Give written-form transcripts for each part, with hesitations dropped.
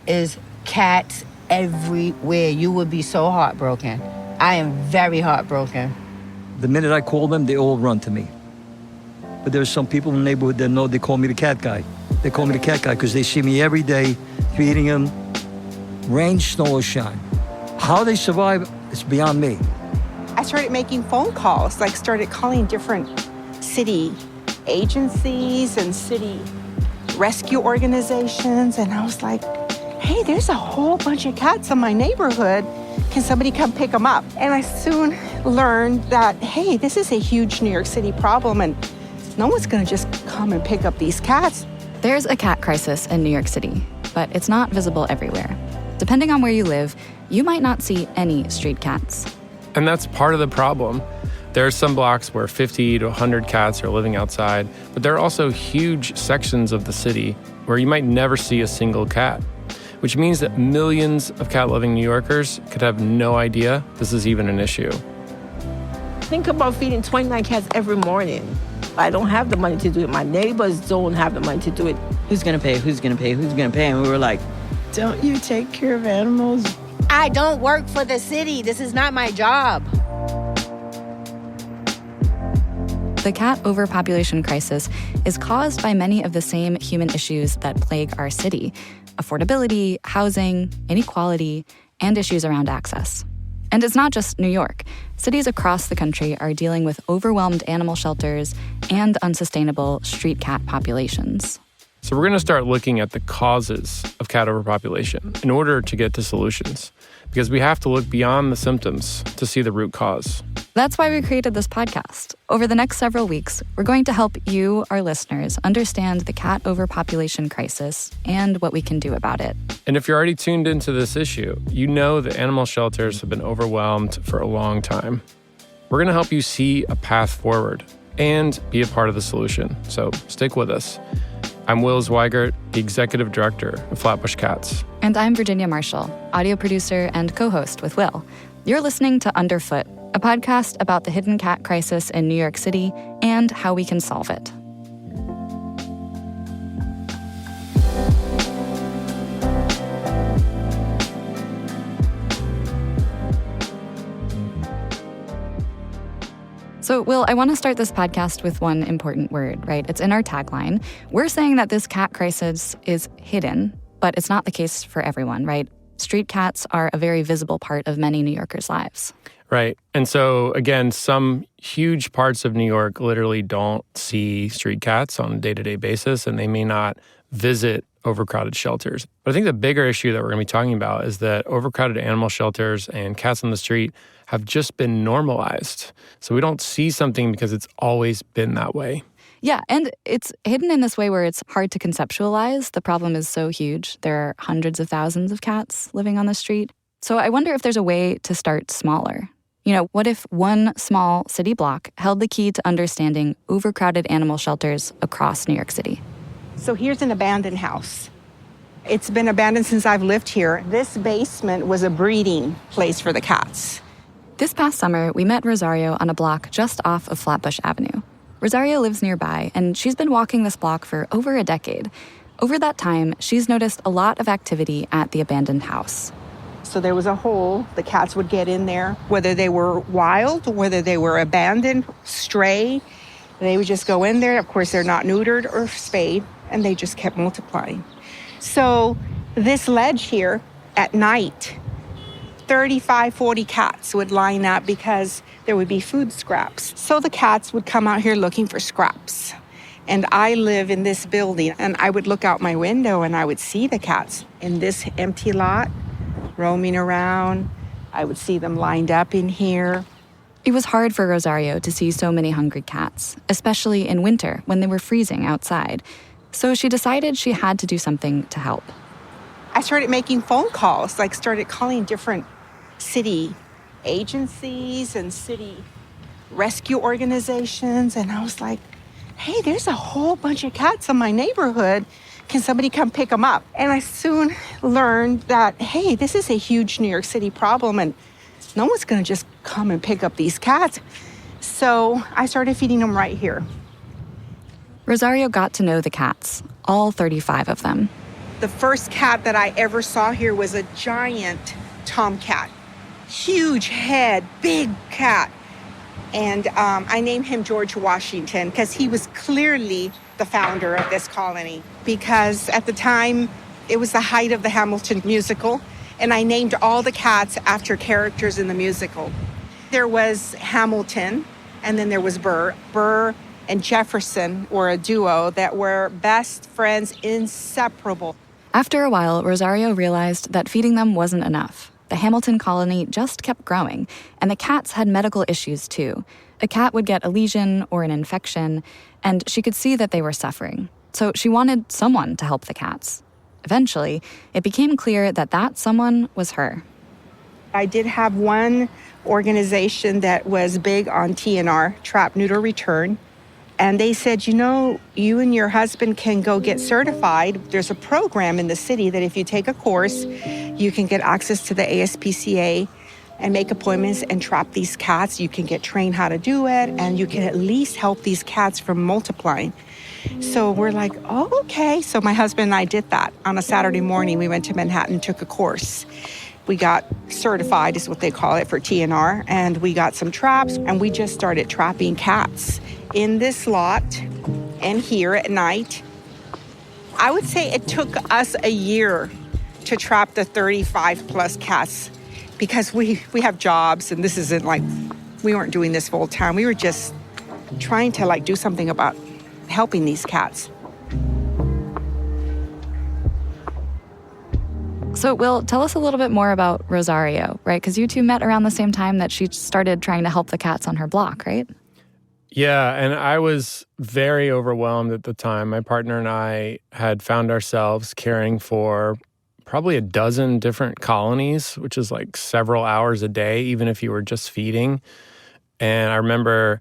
is cats everywhere. You would be so heartbroken. I am very heartbroken. The minute I call them, they all run to me. But there's some people in the neighborhood that know they call me the cat guy. They call me the cat guy because they see me every day feeding them, rain, snow, or shine. How they survive is beyond me. I started making phone calls, started calling different city agencies and city rescue organizations. And I was like, hey, there's a whole bunch of cats in my neighborhood. Can somebody come pick them up? And I soon learned that, hey, this is a huge New York City problem and no one's gonna just come and pick up these cats. There's a cat crisis in New York City, but it's not visible everywhere. Depending on where you live, you might not see any street cats. And that's part of the problem. There are some blocks where 50 to 100 cats are living outside, but there are also huge sections of the city where you might never see a single cat, which means that millions of cat-loving New Yorkers could have no idea this is even an issue. Think about feeding 29 cats every morning. I don't have the money to do it. My neighbors don't have the money to do it. Who's gonna pay? Who's gonna pay? Who's gonna pay? And we were like, don't you take care of animals? I don't work for the city. This is not my job. The cat overpopulation crisis is caused by many of the same human issues that plague our city: affordability, housing, inequality, and issues around access. And it's not just New York. Cities across the country are dealing with overwhelmed animal shelters and unsustainable street cat populations. So we're going to start looking at the causes of cat overpopulation in order to get to solutions, because we have to look beyond the symptoms to see the root cause. That's why we created this podcast. Over the next several weeks, we're going to help you, our listeners, understand the cat overpopulation crisis and what we can do about it. And if you're already tuned into this issue, you know that animal shelters have been overwhelmed for a long time. We're going to help you see a path forward and be a part of the solution. So stick with us. I'm Will Zweigart, the Executive Director of Flatbush Cats. And I'm Virginia Marshall, audio producer and co-host with Will. You're listening to Underfoot, a podcast about the hidden cat crisis in New York City and how we can solve it. So, Will, I want to start this podcast with one important word, right? It's in our tagline. We're saying that this cat crisis is hidden, but it's not the case for everyone, right? Street cats are a very visible part of many New Yorkers' lives. Right. And so, again, some huge parts of New York literally don't see street cats on a day-to-day basis, and they may not visit overcrowded shelters. But I think the bigger issue that we're going to be talking about is that overcrowded animal shelters and cats on the street have just been normalized. So we don't see something because it's always been that way. Yeah, and it's hidden in this way where it's hard to conceptualize. The problem is so huge. There are hundreds of thousands of cats living on the street. So I wonder if there's a way to start smaller. You know, what if one small city block held the key to understanding overcrowded animal shelters across New York City? So here's an abandoned house. It's been abandoned since I've lived here. This basement was a breeding place for the cats. This past summer, we met Rosario on a block just off of Flatbush Avenue. Rosario lives nearby, and she's been walking this block for over a decade. Over that time, she's noticed a lot of activity at the abandoned house. So there was a hole. The cats would get in there, whether they were wild, whether they were abandoned, stray. They would just go in there. Of course, they're not neutered or spayed, and they just kept multiplying. So this ledge here, at night, 35, 40 cats would line up because there would be food scraps. So the cats would come out here looking for scraps. And I live in this building, and I would look out my window and I would see the cats in this empty lot roaming around. I would see them lined up in here. It was hard for Rosario to see so many hungry cats, especially in winter when they were freezing outside. So she decided she had to do something to help. I started making phone calls, started calling different city agencies and city rescue organizations. And I was like, hey, there's a whole bunch of cats in my neighborhood. Can somebody come pick them up? And I soon learned that, hey, this is a huge New York City problem and no one's gonna just come and pick up these cats. So I started feeding them right here. Rosario got to know the cats, all 35 of them. The first cat that I ever saw here was a giant tomcat. Huge head, big cat. And I named him George Washington because he was clearly the founder of this colony. Because at the time, it was the height of the Hamilton musical, and I named all the cats after characters in the musical. There was Hamilton, and then there was Burr. Burr and Jefferson were a duo that were best friends, inseparable. After a while, Rosario realized that feeding them wasn't enough. The Hamilton colony just kept growing, and the cats had medical issues too. A cat would get a lesion or an infection, and she could see that they were suffering. So she wanted someone to help the cats. Eventually, it became clear that that someone was her. I did have one organization that was big on TNR, trap, neuter, return. And they said, you and your husband can go get certified. There's a program in the city that if you take a course, you can get access to the ASPCA and make appointments and trap these cats. You can get trained how to do it, and you can at least help these cats from multiplying. So we're like, oh, okay. So my husband and I did that. On a Saturday morning, we went to Manhattan, took a course. We got certified, is what they call it, for TNR, and we got some traps, and we just started trapping cats in this lot and here at night. I would say it took us a year to trap the 35 plus cats because we have jobs, and this isn't like, we weren't doing this full time. We were just trying to do something about helping these cats. So, Will, tell us a little bit more about Rosario, right? Because you two met around the same time that she started trying to help the cats on her block, right? Yeah, and I was very overwhelmed at the time. My partner and I had found ourselves caring for probably a dozen different colonies, which is like several hours a day, even if you were just feeding. And I remember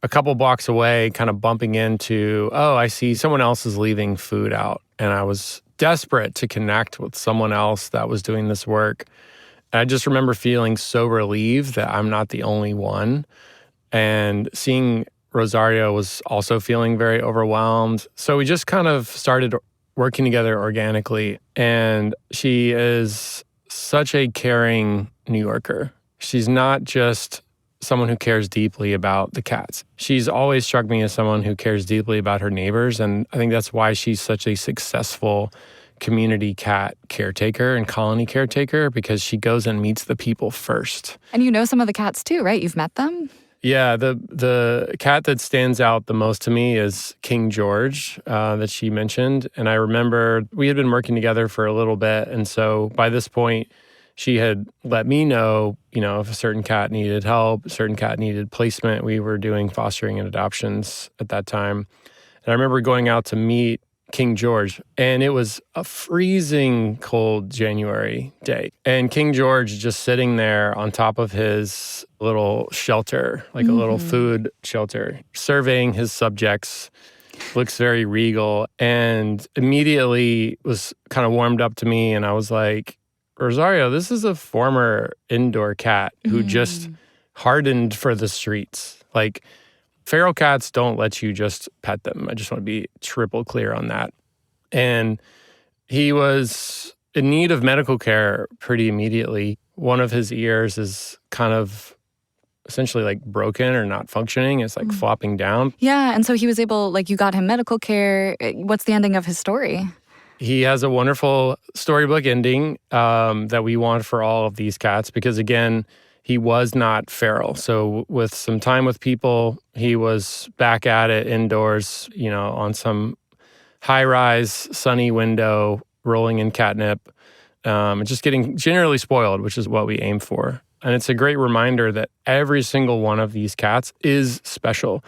a couple blocks away kind of bumping into, I see someone else is leaving food out. And I was desperate to connect with someone else that was doing this work. And I just remember feeling so relieved that I'm not the only one. And seeing Rosario was also feeling very overwhelmed. So we just kind of started working together organically. And she is such a caring New Yorker. She's not just someone who cares deeply about the cats. She's always struck me as someone who cares deeply about her neighbors. And I think that's why she's such a successful community cat caretaker and colony caretaker, because she goes and meets the people first. And you know some of the cats too, right? You've met them? Yeah, the cat that stands out the most to me is King George that she mentioned. And I remember we had been working together for a little bit. And so by this point, she had let me know, if a certain cat needed help, a certain cat needed placement. We were doing fostering and adoptions at that time. And I remember going out to meet King George, and it was a freezing cold January day. And King George just sitting there on top of his little shelter, like a little food shelter, surveying his subjects, looks very regal, and immediately was kind of warmed up to me. And I was like, Rosario, this is a former indoor cat who just hardened for the streets. Like, feral cats don't let you just pet them. I just want to be triple clear on that. And he was in need of medical care pretty immediately. One of his ears is kind of essentially like broken or not functioning. It's like flopping down. Yeah, and so he was able, you got him medical care. What's the ending of his story? He has a wonderful storybook ending that we want for all of these cats because, again, he was not feral. So with some time with people, he was back at it indoors, on some high-rise, sunny window, rolling in catnip, and just getting generally spoiled, which is what we aim for. And it's a great reminder that every single one of these cats is special.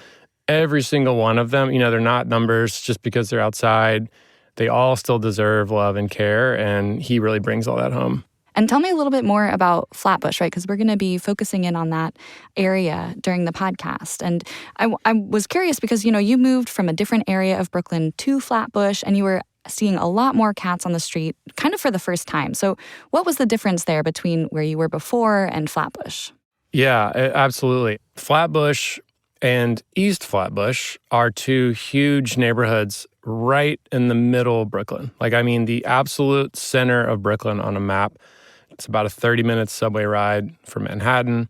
Every single one of them, they're not numbers just because they're outside. They all still deserve love and care, and he really brings all that home. And tell me a little bit more about Flatbush, right? Because we're going to be focusing in on that area during the podcast. And I was curious because, you moved from a different area of Brooklyn to Flatbush, and you were seeing a lot more cats on the street kind of for the first time. So what was the difference there between where you were before and Flatbush? Yeah, absolutely. Flatbush and East Flatbush are two huge neighborhoods right in the middle of Brooklyn. Like, I mean, the absolute center of Brooklyn on a map. It's about a 30-minute subway ride from Manhattan.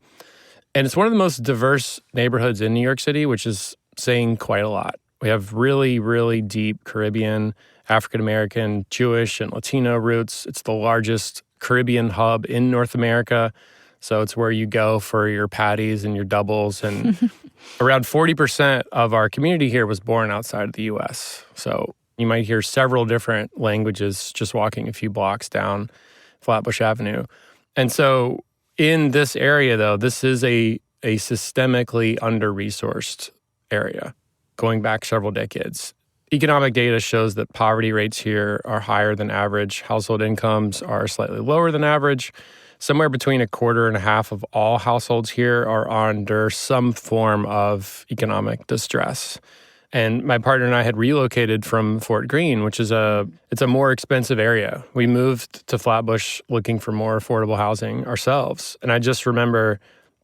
And it's one of the most diverse neighborhoods in New York City, which is saying quite a lot. We have really, really deep Caribbean, African-American, Jewish, and Latino roots. It's the largest Caribbean hub in North America. So it's where you go for your patties and your doubles. And around 40% of our community here was born outside of the U.S. So you might hear several different languages just walking a few blocks down Flatbush Avenue. And so in this area, though, this is a systemically under-resourced area going back several decades. Economic data shows that poverty rates here are higher than average. Household incomes are slightly lower than average. Somewhere between 1.25% of all households here are under some form of economic distress. And my partner and I had relocated from Fort Greene, which is it's a more expensive area. We moved to Flatbush looking for more affordable housing ourselves. And I just remember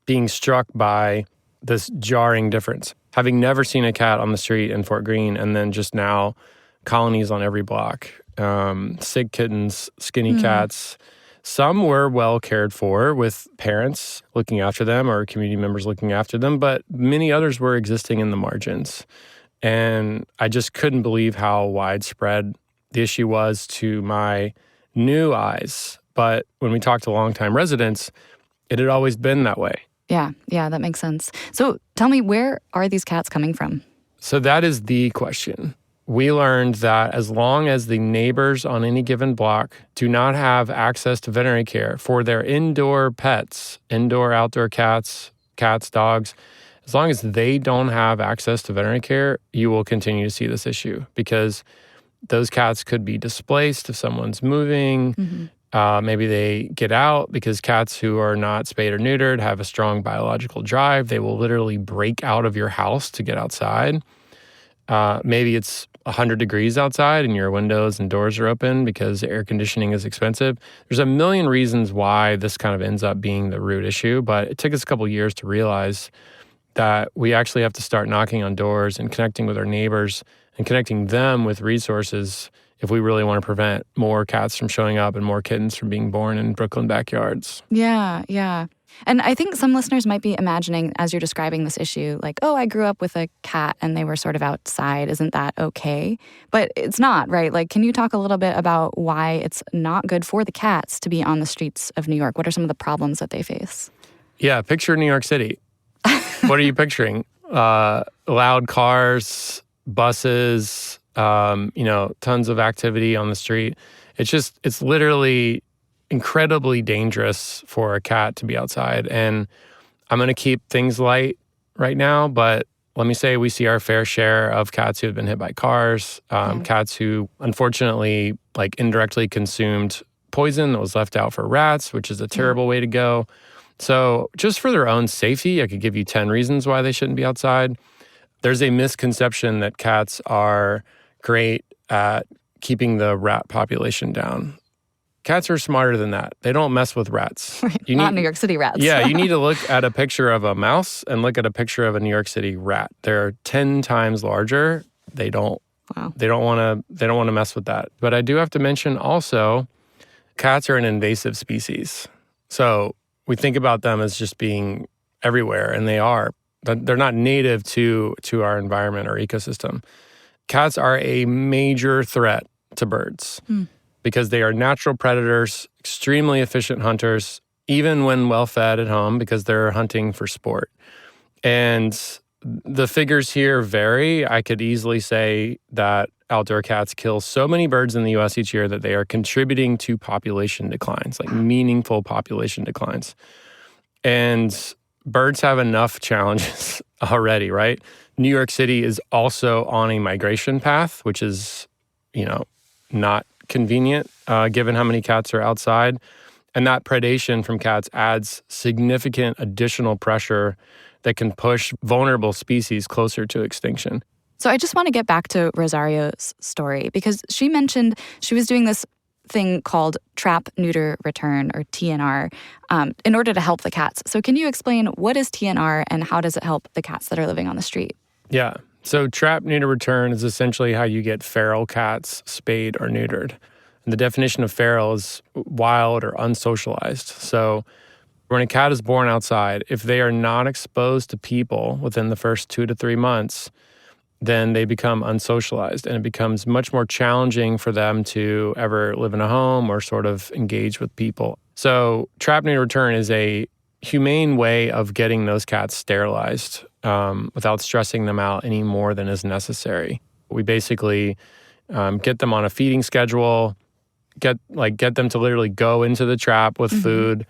being struck by this jarring difference. Having never seen a cat on the street in Fort Greene, and then just now colonies on every block, sick kittens, skinny cats. Some were well cared for with parents looking after them or community members looking after them, but many others were existing in the margins. And I just couldn't believe how widespread the issue was to my new eyes. But when we talked to longtime residents, it had always been that way. Yeah, that makes sense. So tell me, where are these cats coming from? So that is the question. We learned that as long as the neighbors on any given block do not have access to veterinary care for their indoor pets, indoor, outdoor cats, dogs, as long as they don't have access to veterinary care, you will continue to see this issue because those cats could be displaced if someone's moving. Maybe they get out because cats who are not spayed or neutered have a strong biological drive. They will literally break out of your house to get outside. Maybe it's 100 degrees outside and your windows and doors are open because air conditioning is expensive. There's a million reasons why this kind of ends up being the root issue, but it took us a couple years to realize that we actually have to start knocking on doors and connecting with our neighbors and connecting them with resources if we really want to prevent more cats from showing up and more kittens from being born in Brooklyn backyards. Yeah. And I think some listeners might be imagining, as you're describing this issue, like, oh, I grew up with a cat and they were sort of outside. Isn't that okay? But it's not, right? Like, can you talk a little bit about why it's not good for the cats to be on the streets of New York? What are some of the problems that they face? Yeah, picture New York City. What are you picturing? Loud cars, buses, tons of activity on the street. It's literally incredibly dangerous for a cat to be outside. And I'm going to keep things light right now, but let me say we see our fair share of cats who have been hit by cars, cats who unfortunately indirectly consumed poison that was left out for rats, which is a terrible way to go. So just for their own safety, I could give you 10 reasons why they shouldn't be outside. There's a misconception that cats are great at keeping the rat population down. Cats are smarter than that. They don't mess with rats. Right. Not New York City rats. Yeah, you need to look at a picture of a mouse and look at a picture of a New York City rat. They're 10 times larger. They don't want to mess with that. But I do have to mention also, cats are an invasive species. So we think about them as just being everywhere, and they are. But they're not native to our environment or ecosystem. Cats are a major threat to birds because they are natural predators, extremely efficient hunters, even when well-fed at home because they're hunting for sport. And the figures here vary. I could easily say that outdoor cats kill so many birds in the U.S. each year that they are contributing to population declines, meaningful population declines. And birds have enough challenges already, right? New York City is also on a migration path, which is, not convenient given how many cats are outside. And that predation from cats adds significant additional pressure that can push vulnerable species closer to extinction. So I just want to get back to Rosario's story because she mentioned she was doing this thing called Trap, Neuter, Return, or TNR, in order to help the cats. So can you explain what is TNR and how does it help the cats that are living on the street? Yeah. So trap, neuter, return is essentially how you get feral cats spayed or neutered. And the definition of feral is wild or unsocialized. So when a cat is born outside, if they are not exposed to people within the first 2 to 3 months, then they become unsocialized, and it becomes much more challenging for them to ever live in a home or sort of engage with people. So trap, neuter, return is a humane way of getting those cats sterilized without stressing them out any more than is necessary. We basically get them on a feeding schedule, get them to literally go into the trap with food,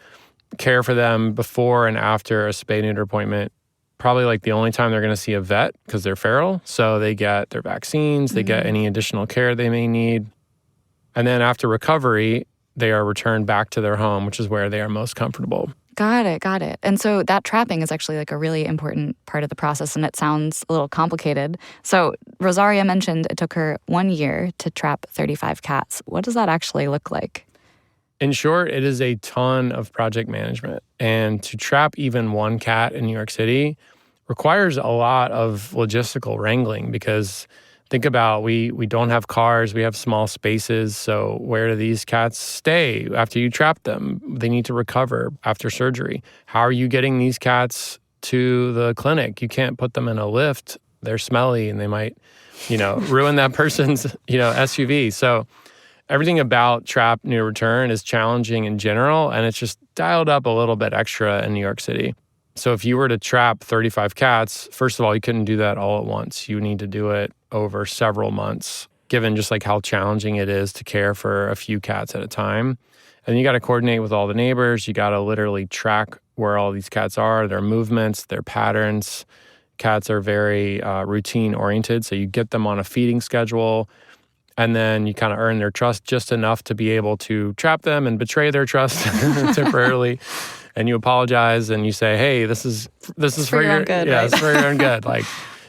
care for them before and after a spay-neuter appointment. Probably like the only time they're going to see a vet because they're feral. So they get their vaccines, they get any additional care they may need. And then after recovery, they are returned back to their home, which is where they are most comfortable. Got it. And so that trapping is actually like a really important part of the process, and it sounds a little complicated. So Rosario mentioned it took her 1 year to trap 35 cats. What does that actually look like? In short, it is a ton of project management. And to trap even one cat in New York City requires a lot of logistical wrangling because think about we don't have cars, we have small spaces. So where do these cats stay after you trap them? They need to recover after surgery. How are you getting these cats to the clinic? You can't put them in a lift. They're smelly and they might, ruin that person's, SUV. So everything about trap, neuter, return is challenging in general, and it's just dialed up a little bit extra in New York City. So if you were to trap 35 cats, first of all, you couldn't do that all at once. You need to do it over several months, given just like how challenging it is to care for a few cats at a time. And you got to coordinate with all the neighbors. You got to literally track where all these cats are, their movements, their patterns. Cats are very routine oriented. So you get them on a feeding schedule, and then you kind of earn their trust just enough to be able to trap them and betray their trust temporarily. And you apologize and you say, "Hey, this is for your own good." Yeah, right? It's for your own good. Like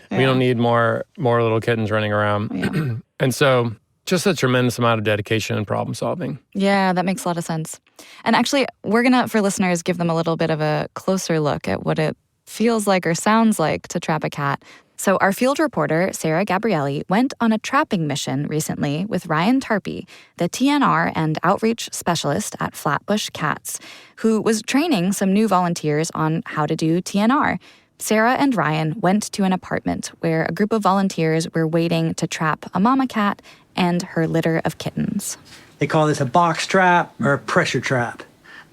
we don't need more little kittens running around. Yeah. And so just a tremendous amount of dedication and problem solving. Yeah, that makes a lot of sense. And actually, we're gonna, for listeners, give them a little bit of a closer look at what it feels like or sounds like to trap a cat. So our field reporter, Sarah Gabrielli, went on a trapping mission recently with Ryan Tarpey, the TNR and outreach specialist at Flatbush Cats, who was training some new volunteers on how to do TNR. Sarah and Ryan went to an apartment where a group of volunteers were waiting to trap a mama cat and her litter of kittens. They call this a box trap or a pressure trap.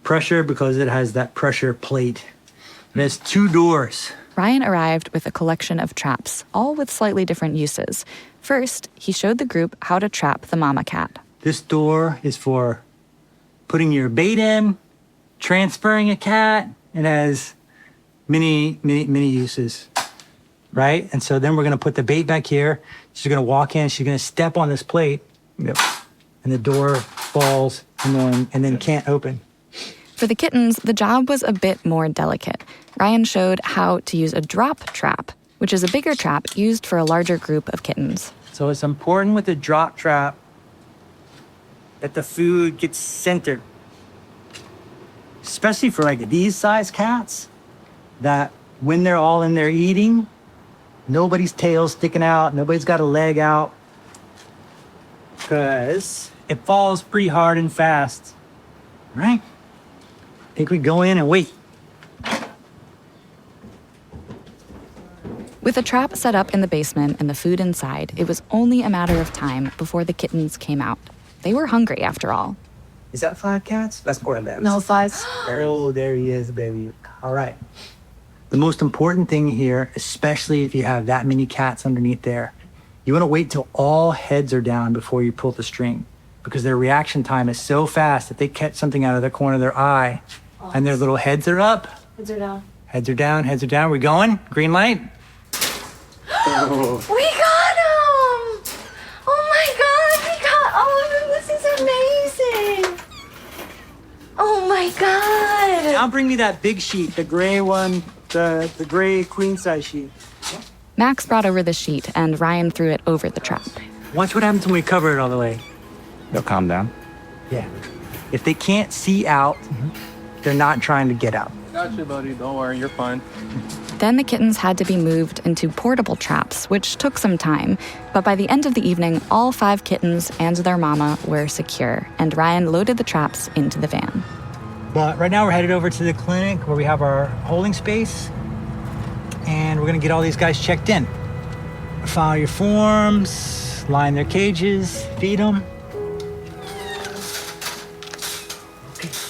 Pressure because it has that pressure plate. It has 2 doors. Ryan arrived with a collection of traps, all with slightly different uses. First, he showed the group how to trap the mama cat. This door is for putting your bait in, transferring a cat. It has many uses, right? And so then we're going to put the bait back here. She's going to walk in. She's going to step on this plate. Yep. And the door falls and then can't open. For the kittens, the job was a bit more delicate. Ryan showed how to use a drop trap, which is a bigger trap used for a larger group of kittens. So it's important with the drop trap that the food gets centered, especially for like these size cats, that when they're all in there eating, nobody's tail sticking out, nobody's got a leg out, because it falls pretty hard and fast, right? I think we go in and wait. With the trap set up in the basement and the food inside, it was only a matter of time before the kittens came out. They were hungry, after all. Is that 5 cats? That's 4 of them. No, 5. Oh, there he is, baby. All right. The most important thing here, especially if you have that many cats underneath there, you want to wait till all heads are down before you pull the string, because their reaction time is so fast that they catch something out of the corner of their eye and their little heads are up. Heads are down. Heads are down, heads are down. We going? Green light? Oh. We got him! Oh my God, we got all of them. This is amazing. Oh my God. Now bring me that big sheet, the gray one, the gray queen size sheet. Max brought over the sheet and Ryan threw it over the trap. Watch what happens when we cover it all the way. They'll calm down. Yeah. If they can't see out, they're not trying to get out. Got you, buddy. Don't worry, you're fine. Then the kittens had to be moved into portable traps, which took some time. But by the end of the evening, all 5 kittens and their mama were secure, and Ryan loaded the traps into the van. But right now we're headed over to the clinic where we have our holding space, and we're gonna get all these guys checked in. File your forms, line their cages, feed them.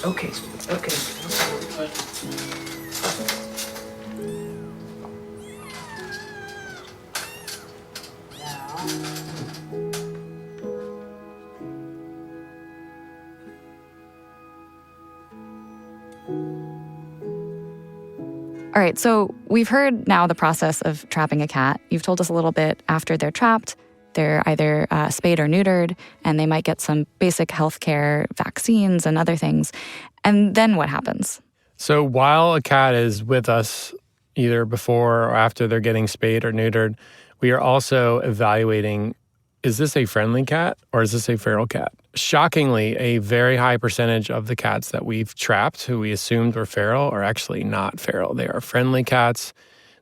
Okay. All right, so we've heard now the process of trapping a cat. You've told us a little bit after they're trapped. They're either spayed or neutered, and they might get some basic health care, vaccines, and other things. And then what happens? So while a cat is with us, either before or after they're getting spayed or neutered, we are also evaluating, is this a friendly cat or is this a feral cat? Shockingly, a very high percentage of the cats that we've trapped, who we assumed were feral, are actually not feral. They are friendly cats.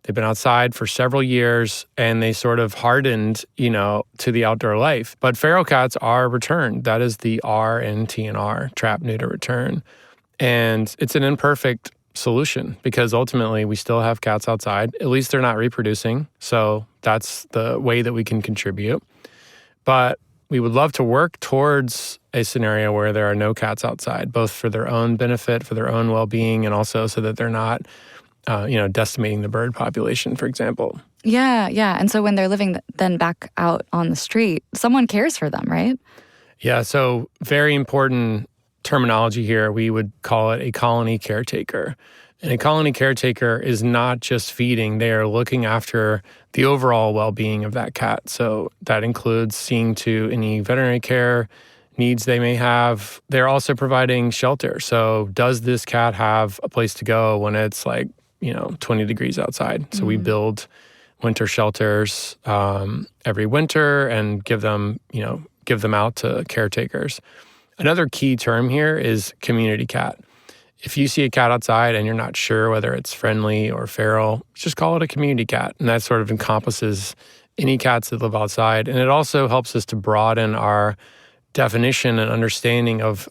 They've been outside for several years, and they sort of hardened, to the outdoor life. But feral cats are returned. That is the R in TNR, trap, neuter, return. And it's an imperfect solution because ultimately we still have cats outside. At least they're not reproducing. So that's the way that we can contribute. But we would love to work towards a scenario where there are no cats outside, both for their own benefit, for their own well-being, and also so that they're not, decimating the bird population, for example. Yeah. And so when they're living then back out on the street, someone cares for them, right? Yeah, so very important terminology here. We would call it a colony caretaker. And a colony caretaker is not just feeding, they are looking after the overall well-being of that cat. So that includes seeing to any veterinary care needs they may have. They're also providing shelter. So does this cat have a place to go when it's 20 degrees outside? So we build winter shelters every winter and give them out to caretakers. Another key term here is community cat. If you see a cat outside and you're not sure whether it's friendly or feral, just call it a community cat. And that sort of encompasses any cats that live outside. And it also helps us to broaden our definition and understanding of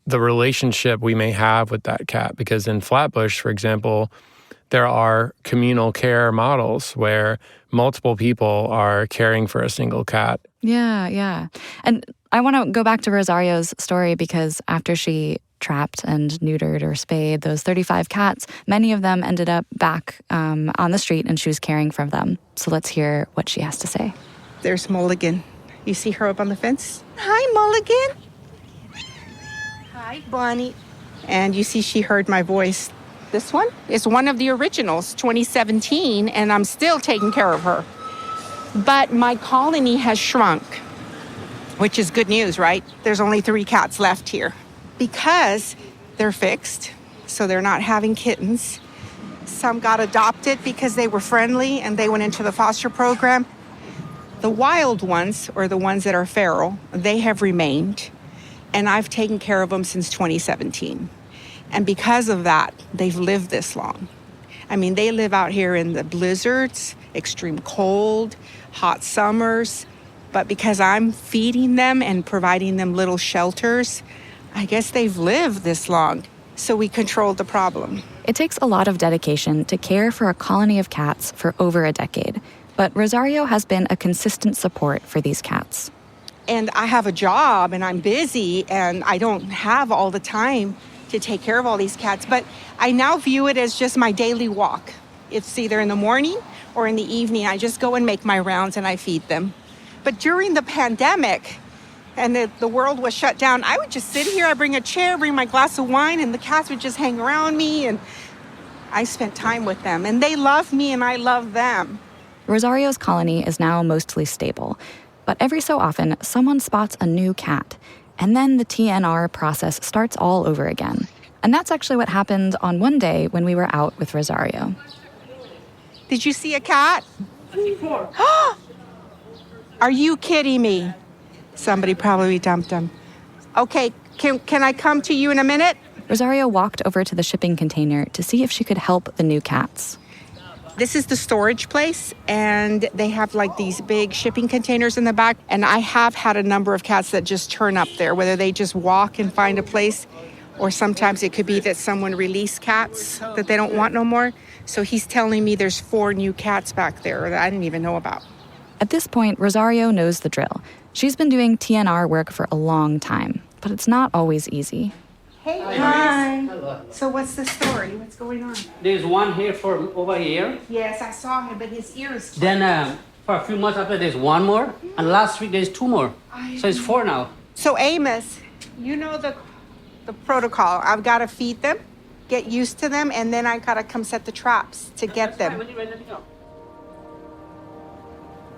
the relationship we may have with that cat. Because in Flatbush, for example, there are communal care models where multiple people are caring for a single cat. Yeah. And I want to go back to Rosario's story because after she trapped and neutered or spayed those 35 cats, many of them ended up back on the street and she was caring for them. So let's hear what she has to say. There's Mulligan. You see her up on the fence? Hi, Mulligan. Hi, Bonnie. And you see she heard my voice. This one is one of the originals, 2017, and I'm still taking care of her. But my colony has shrunk, which is good news, right? There's only 3 cats left here because they're fixed, so they're not having kittens. Some got adopted because they were friendly and they went into the foster program. The wild ones, or the ones that are feral, they have remained, and I've taken care of them since 2017. And because of that, they've lived this long. I mean, they live out here in the blizzards, extreme cold, hot summers. But because I'm feeding them and providing them little shelters, I guess they've lived this long. So we controlled the problem. It takes a lot of dedication to care for a colony of cats for over a decade. But Rosario has been a consistent support for these cats. And I have a job and I'm busy and I don't have all the time to take care of all these cats, but I now view it as just my daily walk. It's either in the morning or in the evening. I just go and make my rounds and I feed them. But during the pandemic and the world was shut down, I would just sit here, I bring a chair, bring my glass of wine, and the cats would just hang around me, and I spent time with them. And they love me and I love them. Rosario's colony is now mostly stable, but every so often, someone spots a new cat. And then the TNR process starts all over again. And that's actually what happened on one day when we were out with Rosario. Did you see a cat? Are you kidding me? Somebody probably dumped him. Okay, can I come to you in a minute? Rosario walked over to the shipping container to see if she could help the new cats. This is the storage place, and they have like these big shipping containers in the back. And I have had a number of cats that just turn up there, whether they just walk and find a place, or sometimes it could be that someone released cats that they don't want no more. So he's telling me there's 4 new cats back there that I didn't even know about. At this point, Rosario knows the drill. She's been doing TNR work for a long time, but it's not always easy. Hey, hi. So what's the story? What's going on? There's one here for over here. Yes, I saw him, but his ear is... Then for a few months after, there's one more. And last week, there's 2 more. So it's 4 now. So Amos, you know the protocol. I've got to feed them, get used to them, and then I got to come set the traps to get them. When you're ready to go.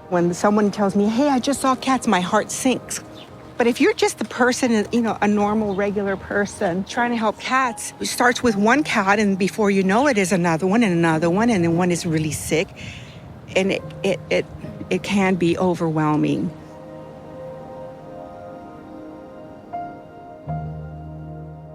When someone tells me, hey, I just saw cats, my heart sinks. But if you're just a person, you know, a normal, regular person trying to help cats, it starts with one cat, and before you know it is another one, and then one is really sick. And it can be overwhelming.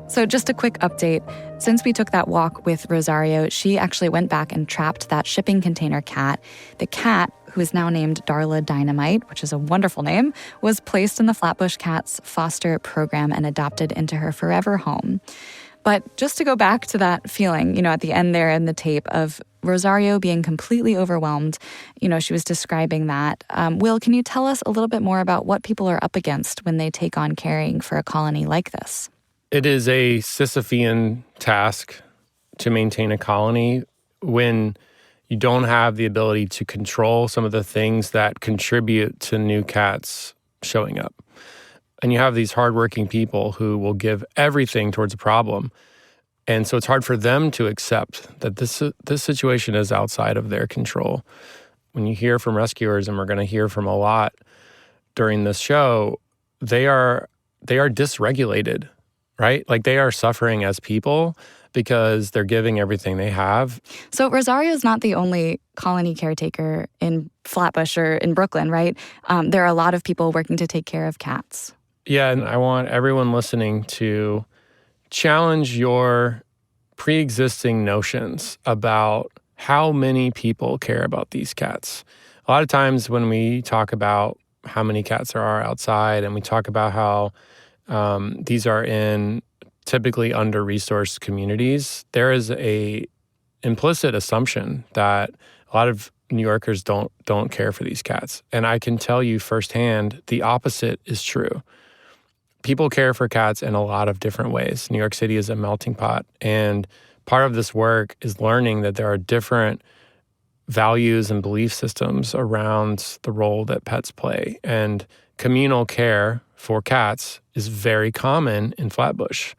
So just a quick update. Since we took that walk with Rosario, she actually went back and trapped that shipping container cat. The cat, who is now named Darla Dynamite, which is a wonderful name, was placed in the Flatbush Cats foster program and adopted into her forever home. But just to go back to that feeling, you know, at the end there in the tape of Rosario being completely overwhelmed, you know, she was describing that. Will, can you tell us a little bit more about what people are up against when they take on caring for a colony like this? It is a Sisyphean task to maintain a colony when you don't have the ability to control some of the things that contribute to new cats showing up. And you have these hardworking people who will give everything towards a problem. And so it's hard for them to accept that this situation is outside of their control. When you hear from rescuers, and we're going to hear from a lot during this show, they are dysregulated, right? Like they are suffering as people because they're giving everything they have. So Rosario's not the only colony caretaker in Flatbush or in Brooklyn, right? There are a lot of people working to take care of cats. Yeah, and I want everyone listening to challenge your pre-existing notions about how many people care about these cats. A lot of times when we talk about how many cats there are outside and we talk about how these are in typically under-resourced communities, there is a implicit assumption that a lot of New Yorkers don't care for these cats. And I can tell you firsthand, the opposite is true. People care for cats in a lot of different ways. New York City is a melting pot. And part of this work is learning that there are different values and belief systems around the role that pets play. And communal care for cats is very common in Flatbush.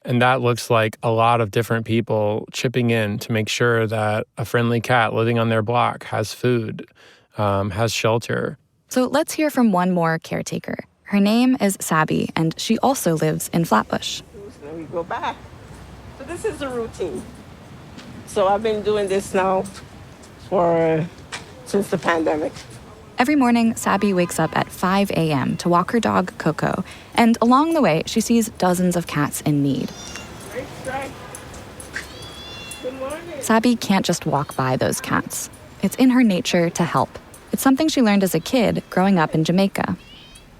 And that looks like a lot of different people chipping in to make sure that a friendly cat living on their block has food, has shelter. So let's hear from one more caretaker. Her name is Sabbie, and she also lives in Flatbush. Then we go back. So this is the routine. So I've been doing this now since the pandemic. Every morning, Sabbie wakes up at 5 a.m. to walk her dog, Coco, and along the way, she sees dozens of cats in need. Good morning. Sabbie can't just walk by those cats. It's in her nature to help. It's something she learned as a kid growing up in Jamaica.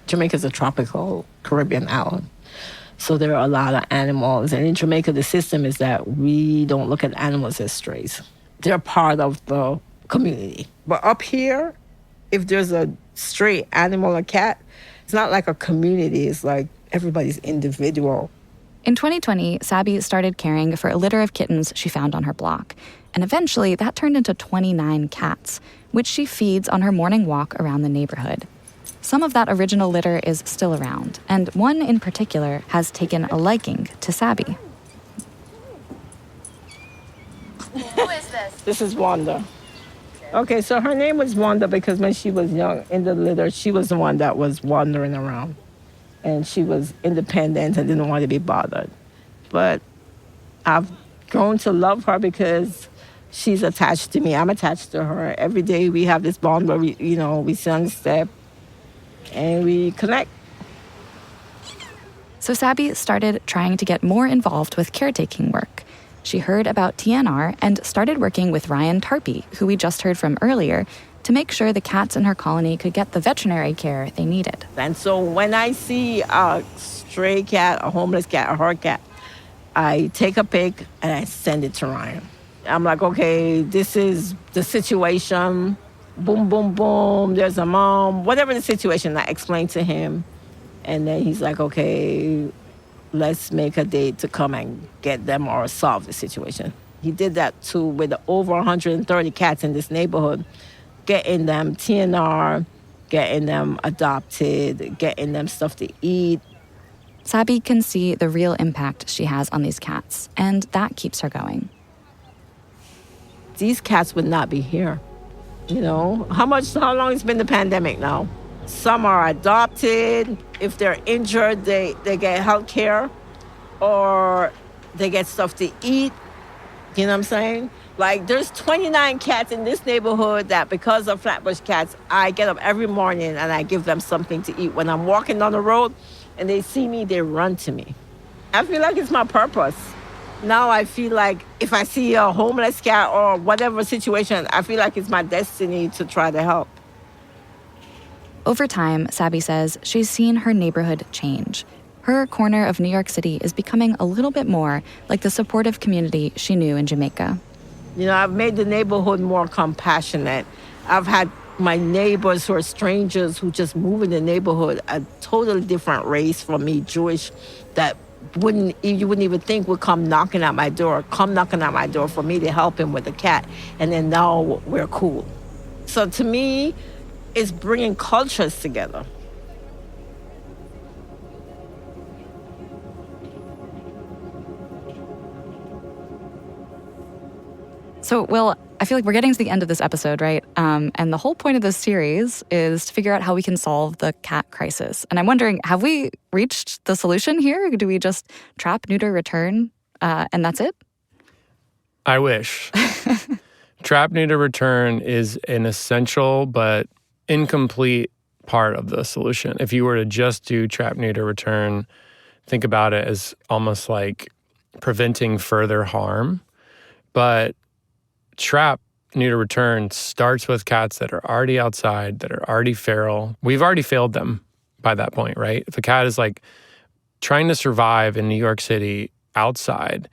Jamaica is a tropical Caribbean island. So there are a lot of animals. And in Jamaica, the system is that we don't look at animals as strays. They're part of the community. But up here, if there's a stray animal or cat, it's not like a community. It's like everybody's individual. In 2020, Sabbie started caring for a litter of kittens she found on her block. And eventually, that turned into 29 cats, which she feeds on her morning walk around the neighborhood. Some of that original litter is still around, and one in particular has taken a liking to Sabbie. Who is this? This is Wanda. Okay, so her name was Wanda because when she was young in the litter, she was the one that was wandering around. And she was independent and didn't want to be bothered. But I've grown to love her because she's attached to me. I'm attached to her. Every day we have this bond where we sit on the step and we connect. So Sabbie started trying to get more involved with caretaking work. She heard about TNR and started working with Ryan Tarpey, who we just heard from earlier, to make sure the cats in her colony could get the veterinary care they needed. And so when I see a stray cat, a homeless cat, a hard cat, I take a pic and I send it to Ryan. I'm like, okay, this is the situation. Boom, boom, boom. There's a mom. Whatever the situation, I explain to him. And then he's like, okay, let's make a date to come and get them or solve the situation. He did that too with over 130 cats in this neighborhood, getting them TNR, getting them adopted, getting them stuff to eat. Sabbie can see the real impact she has on these cats, and that keeps her going. These cats would not be here. You know, how long has been the pandemic now? Some are adopted. If they're injured, they get health care or they get stuff to eat. You know what I'm saying? Like, there's 29 cats in this neighborhood that because of Flatbush cats, I get up every morning and I give them something to eat. When I'm walking down the road and they see me, they run to me. I feel like it's my purpose. Now I feel like if I see a homeless cat or whatever situation, I feel like it's my destiny to try to help. Over time, Sabbie says she's seen her neighborhood change. Her corner of New York City is becoming a little bit more like the supportive community she knew in Jamaica. You know, I've made the neighborhood more compassionate. I've had my neighbors who are strangers who just move in the neighborhood, a totally different race from me, Jewish, that you wouldn't even think would come knocking at my door for me to help him with the cat. And then now we're cool. So to me, it's bringing cultures together. So, Will, I feel like we're getting to the end of this episode, right? And the whole point of this series is to figure out how we can solve the cat crisis. And I'm wondering, have we reached the solution here? Do we just trap, neuter, return, and that's it? I wish. Trap, neuter, return is an essential but incomplete part of the solution. If you were to just do trap, neuter, return, think about it as almost like preventing further harm. But trap, neuter, return starts with cats that are already outside, that are already feral. We've already failed them by that point, right? If a cat is like trying to survive in New York City outside,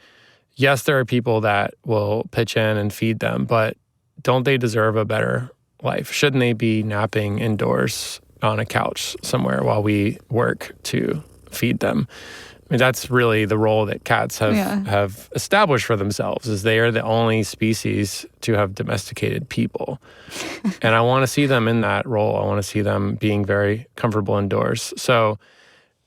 yes, there are people that will pitch in and feed them, but don't they deserve a better life? Shouldn't they be napping indoors on a couch somewhere while we work to feed them? I mean, that's really the role that cats have established for themselves, is they are the only species to have domesticated people. And I want to see them in that role. I want to see them being very comfortable indoors. So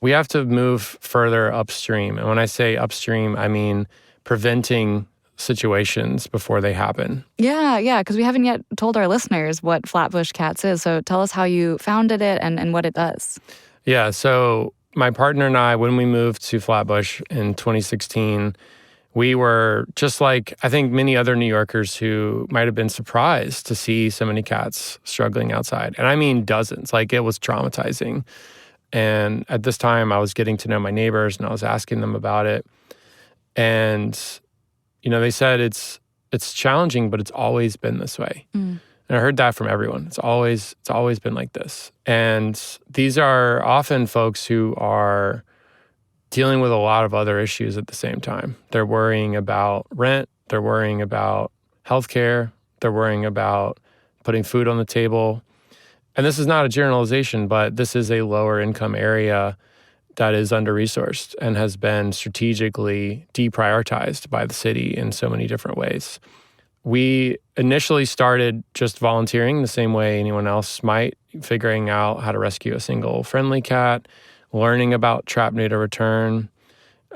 we have to move further upstream. And when I say upstream, I mean preventing situations before they happen. Yeah, because we haven't yet told our listeners what Flatbush Cats is. So tell us how you founded it and what it does. Yeah, so my partner and I, when we moved to Flatbush in 2016, we were just like, I think, many other New Yorkers who might have been surprised to see so many cats struggling outside. And I mean dozens. Like, it was traumatizing. And at this time, I was getting to know my neighbors and I was asking them about it. And, you know, they said it's challenging, but it's always been this way. Mm. And I heard that from everyone. It's always been like this. And these are often folks who are dealing with a lot of other issues at the same time. They're worrying about rent. They're worrying about healthcare. They're worrying about putting food on the table. And this is not a generalization, but this is a lower income area that is under-resourced and has been strategically deprioritized by the city in so many different ways. We initially started just volunteering the same way anyone else might, figuring out how to rescue a single friendly cat, learning about trap, neuter, return.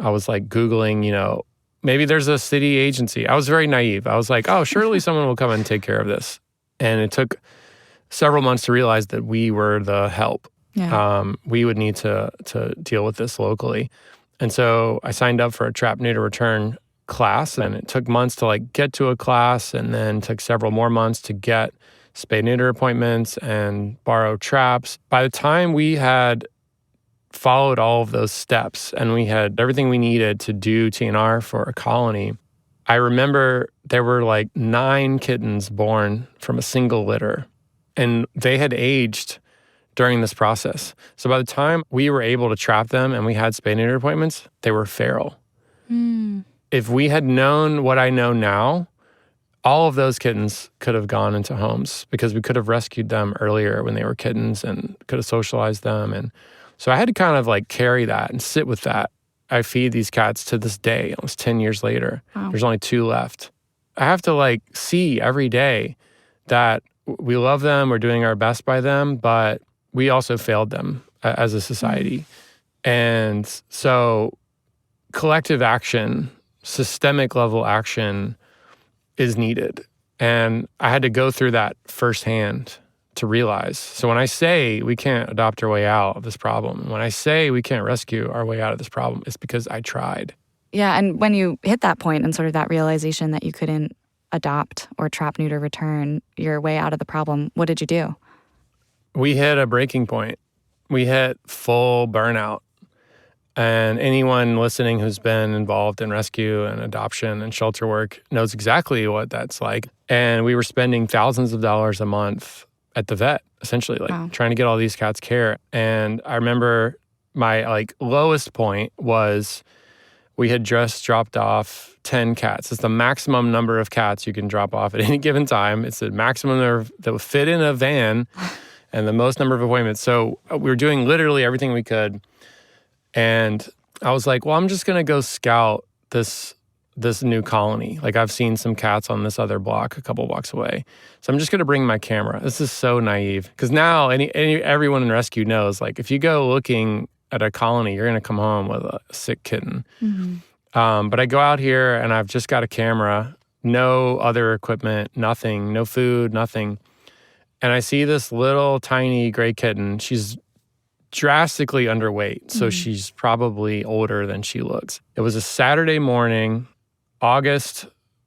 I was like Googling, you know, maybe there's a city agency. I was very naive. I was like, oh, surely someone will come and take care of this. And it took several months to realize that we were the help. Yeah. We would need to deal with this locally. And so I signed up for a trap, neuter, return class, and it took months to like get to a class, and then took several more months to get spay neuter appointments and borrow traps. By the time we had followed all of those steps and we had everything we needed to do TNR for a colony, I remember there were like 9 kittens born from a single litter, and they had aged during this process. So by the time we were able to trap them and we had spay and neuter appointments, they were feral. If we had known what I know now, all of those kittens could have gone into homes because we could have rescued them earlier when they were kittens and could have socialized them. And so I had to kind of like carry that and sit with that. I feed these cats to this day, almost 10 years later. Wow. There's only 2 left. I have to like see every day that we love them, we're doing our best by them, but we also failed them as a society. And so collective action, systemic level action is needed. And I had to go through that firsthand to realize. So when I say we can't adopt our way out of this problem, when I say we can't rescue our way out of this problem, it's because I tried. Yeah, and when you hit that point and sort of that realization that you couldn't adopt or trap, neuter, return your way out of the problem, what did you do? We hit a breaking point. We hit full burnout. And anyone listening who's been involved in rescue and adoption and shelter work knows exactly what that's like. And we were spending thousands of dollars a month at the vet, essentially, like trying to get all these cats care. And I remember my like lowest point was we had just dropped off 10 cats. It's the maximum number of cats you can drop off at any given time. It's the maximum number that would fit in a van and the most number of appointments. So we were doing literally everything we could. And I was like, well, I'm just going to go scout this new colony. Like I've seen some cats on this other block, a couple blocks away. So I'm just going to bring my camera. This is so naive. Because now everyone in rescue knows, like if you go looking at a colony, you're going to come home with a sick kitten. But I go out here and I've just got a camera, no other equipment, nothing, no food, nothing. And I see this little tiny gray kitten. She's drastically underweight, so she's probably older than she looks. It was a Saturday morning, August,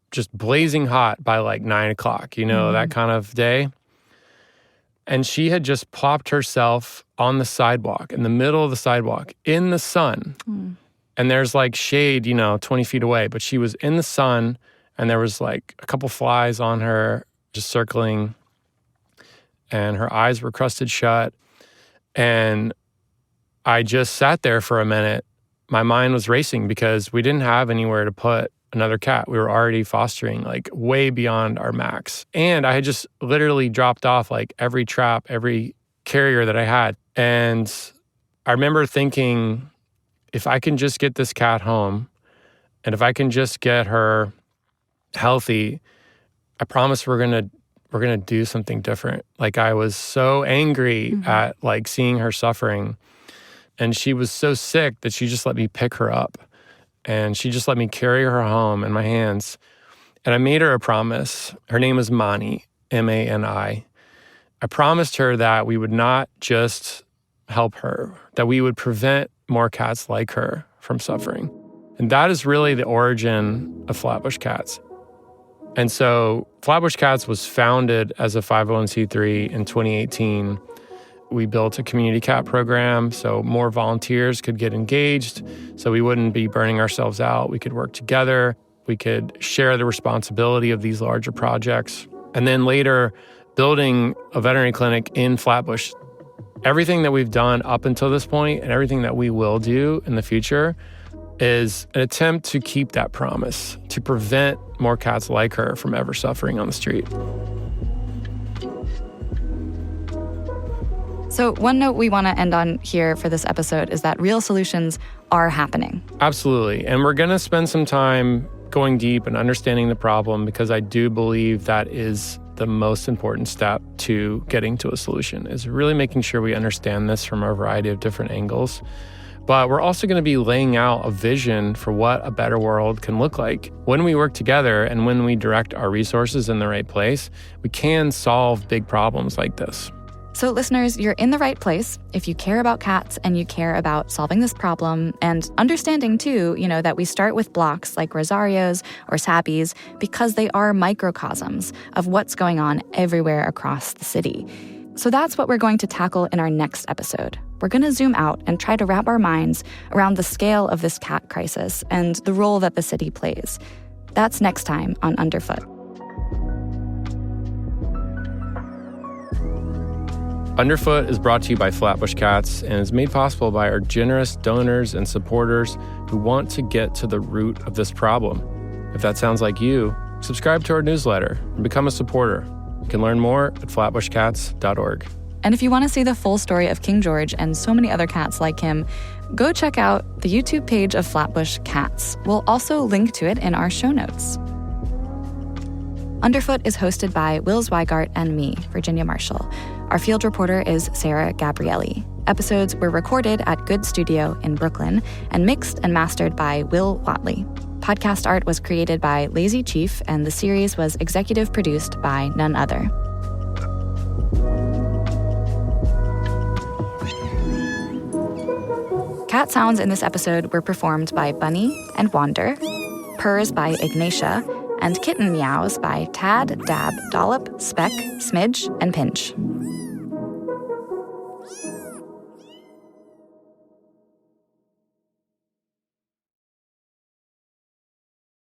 just blazing hot by like 9 o'clock, that kind of day. And she had just plopped herself on the sidewalk, in the middle of the sidewalk, in the sun. And there's like shade, 20 feet away, but she was in the sun and there was like a couple flies on her just circling and her eyes were crusted shut. And I just sat there for a minute. My mind was racing because we didn't have anywhere to put another cat. We were already fostering like way beyond our max. And I had just literally dropped off like every trap, every carrier that I had. And I remember thinking, if I can just get this cat home and if I can just get her healthy, I promise we're going to do something different. Like I was so angry at like seeing her suffering. And she was so sick that she just let me pick her up. And she just let me carry her home in my hands. And I made her a promise. Her name is Mani, M-A-N-I. I promised her that we would not just help her, that we would prevent more cats like her from suffering. And that is really the origin of Flatbush Cats. And so Flatbush Cats was founded as a 501c3 in 2018. We built a community cat program so more volunteers could get engaged, so we wouldn't be burning ourselves out. We could work together. We could share the responsibility of these larger projects. And then later, building a veterinary clinic in Flatbush. Everything that we've done up until this point and everything that we will do in the future is an attempt to keep that promise, to prevent more cats like her from ever suffering on the street. So one note we want to end on here for this episode is that real solutions are happening. Absolutely. And we're going to spend some time going deep and understanding the problem because I do believe that is the most important step to getting to a solution, is really making sure we understand this from a variety of different angles. But we're also going to be laying out a vision for what a better world can look like. When we work together and when we direct our resources in the right place, we can solve big problems like this. So listeners, you're in the right place if you care about cats and you care about solving this problem and understanding too, that we start with blocks like Rosario's or Sabbie's because they are microcosms of what's going on everywhere across the city. So that's what we're going to tackle in our next episode. we're going to zoom out and try to wrap our minds around the scale of this cat crisis and the role that the city plays. That's next time on Underfoot. Underfoot is brought to you by Flatbush Cats and is made possible by our generous donors and supporters who want to get to the root of this problem. If that sounds like you, subscribe to our newsletter and become a supporter. You can learn more at flatbushcats.org. And if you want to see the full story of King George and so many other cats like him, go check out the YouTube page of Flatbush Cats. We'll also link to it in our show notes. Underfoot is hosted by Will Zweigart and me, Virginia Marshall. Our field reporter is Sarah Gabrielli. Episodes were recorded at Good Studio in Brooklyn and mixed and mastered by Will Whatley. Podcast art was created by Lazy Chief, and the series was executive produced by none other. Cat sounds in this episode were performed by Bunny and Wander, purrs by Ignatia, and kitten meows by Tad, Dab, Dollop, Speck, Smidge, and Pinch.